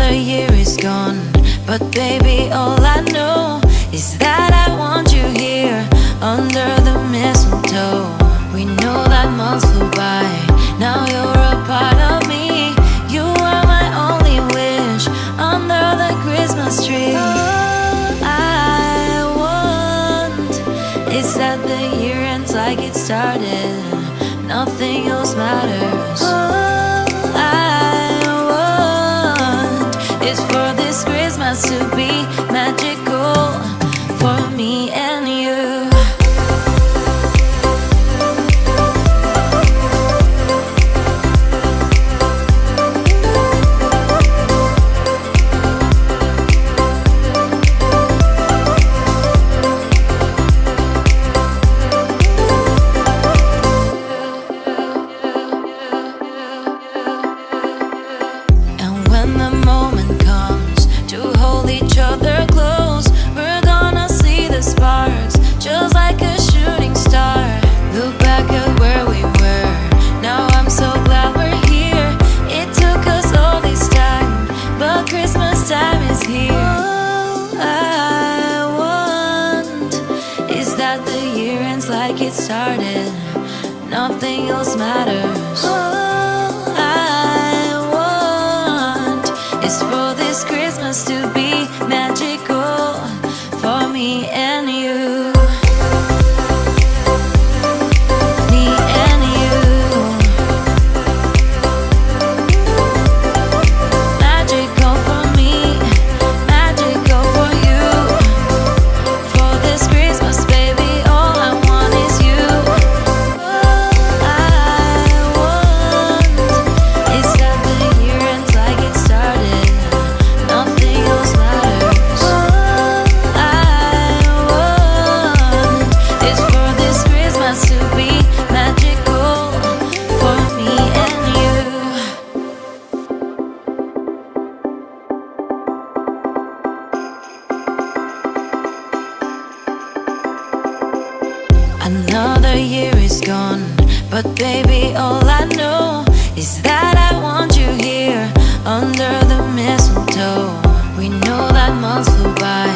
Another year is gone, but baby, all I know is that I want you here under the mistletoe. We know that months flew by, now you're a part of me. You are my only wish under the Christmas tree. All I want is that the year ends like it started, nothing else matters. All I want is for this Christmas to be magical for me and you. When the moment comes to hold each other close, we're gonna see the sparks, just like a shooting star. Look back at where we were, now I'm so glad we're here. It took us all this time, but Christmas time is here. All I want is that the year ends like it started, nothing else matters. All I want is for this Christmas to be magical for me and you. Me and you. Magical for me, magical for you. For this Christmas, baby, all I want is you. All I want is that the year ends like it started, nothing else matters. All I want is for this Christmas to be magical for me and you. Another year is gone, but baby, all I know is that I want you here under the mistletoe. We know that months flew by,